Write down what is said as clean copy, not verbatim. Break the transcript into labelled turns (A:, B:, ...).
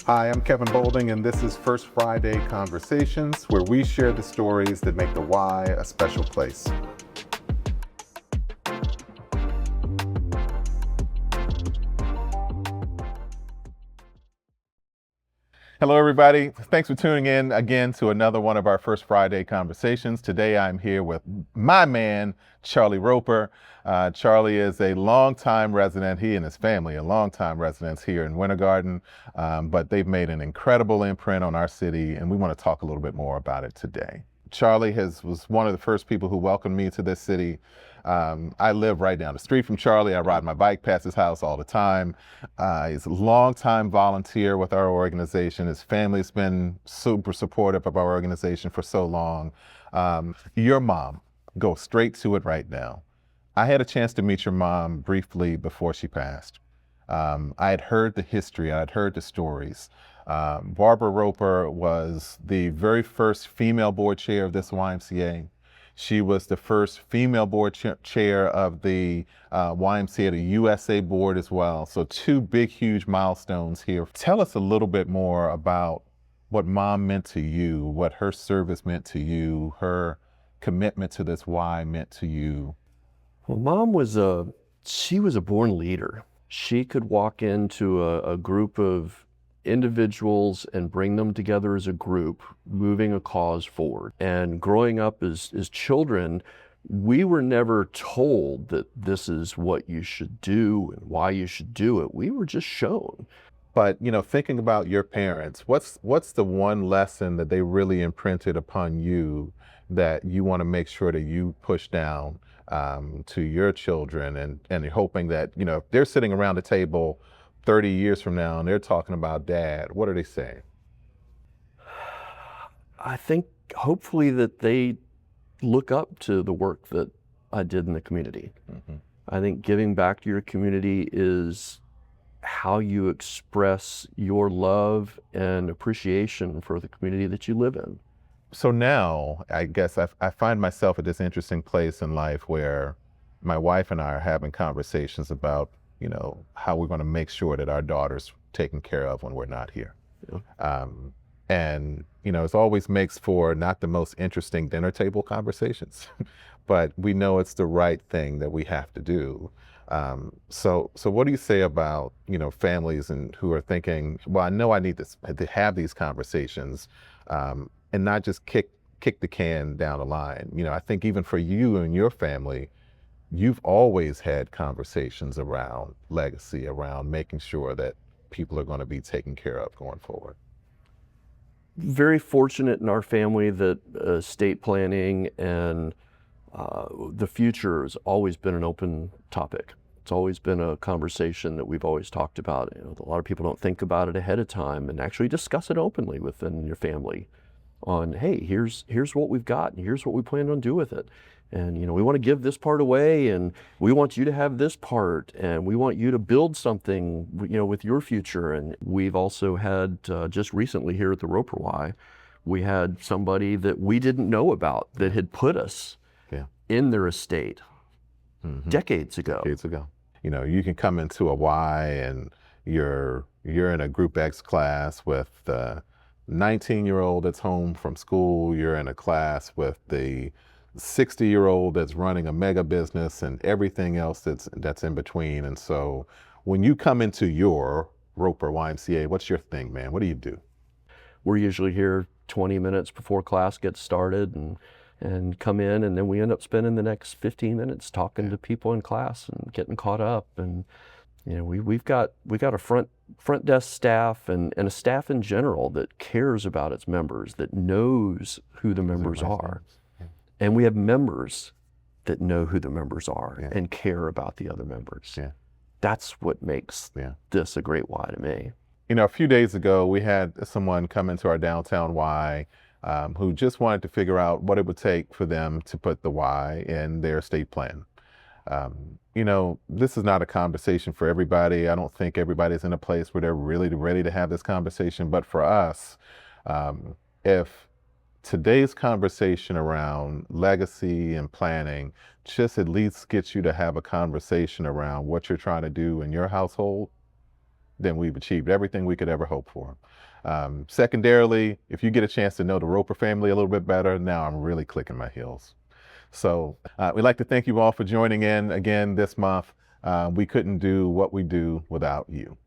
A: Hi, I'm Kevin Bolding, and this is First Friday Conversations, where we share the stories that make the Y a special place. Hello, everybody. Thanks for tuning in again to another one of our First Friday Conversations. Today, I'm here with my man, Charlie Roper. Charlie is a longtime resident, he and his family, a longtime residents here in Winter Garden, but they've made an incredible imprint on our city, and we want to talk a little bit more about it today. Charlie was one of the first people who welcomed me to this city. I live right down the street from Charlie. I ride my bike past his house all the time. He's a longtime volunteer with our organization. His family's been super supportive of our organization for so long. Your mom, go straight to it right now. I had a chance to meet your mom briefly before she passed. I had heard the history, I had heard the stories. Barbara Roper was the very first female board chair of this YMCA. She was the first female board chair of the YMCA, the USA board as well. So two big, huge milestones here. Tell us a little bit more about what Mom meant to you, what her service meant to you, her commitment to this Y meant to you.
B: Well, Mom was she was a born leader. She could walk into a group of individuals and bring them together as a group, moving a cause forward. And growing up as children, we were never told that this is what you should do and why you should do it. We were just shown.
A: But, thinking about your parents, what's the one lesson that they really imprinted upon you that you want to make sure that you push down to your children, and you're hoping that, if they're sitting around the table 30 years from now and they're talking about Dad, what are they saying?
B: I think hopefully that they look up to the work that I did in the community. Mm-hmm. I think giving back to your community is how you express your love and appreciation for the community that you live in.
A: So now, I guess I find myself at this interesting place in life where my wife and I are having conversations about, how we're going to make sure that our daughter's taken care of when we're not here. Yeah. And, it always makes for not the most interesting dinner table conversations, but we know it's the right thing that we have to do. So what do you say about, families and who are thinking, well, I know I need to have these conversations, and not just kick the can down the line. I think even for you and your family, you've always had conversations around legacy, around making sure that people are going to be taken care of going forward.
B: Very fortunate in our family that estate planning and the future has always been an open topic. It's always been a conversation that we've always talked about. A lot of people don't think about it ahead of time and actually discuss it openly within your family on, hey, here's what we've got and here's what we plan on doing with it. And, we want to give this part away and we want you to have this part and we want you to build something, with your future. And we've also had, just recently here at the Roper Y, we had somebody that we didn't know about that had put us in their estate decades ago.
A: You can come into a Y and you're in a Group X class with the 19-year-old that's home from school. You're in a class with the 60-year-old that's running a mega business and everything else that's in between. And so when you come into your Roper YMCA, what's your thing, man? What do you do?
B: We're usually here 20 minutes before class gets started and come in, and then we end up spending the next 15 minutes talking to people in class and getting caught up. And we've got a front desk staff and a staff in general that cares about its members, that knows who the members are. And we have members that know who the members are and care about the other members. Yeah. That's what makes this a great Y to me.
A: A few days ago, we had someone come into our downtown Y who just wanted to figure out what it would take for them to put the Y in their estate plan. This is not a conversation for everybody. I don't think everybody's in a place where they're really ready to have this conversation. But for us, if today's conversation around legacy and planning just at least gets you to have a conversation around what you're trying to do in your household, then we've achieved everything we could ever hope for. Secondarily, if you get a chance to know the Roper family a little bit better, now I'm really clicking my heels. So we'd like to thank you all for joining in again this month. We couldn't do what we do without you.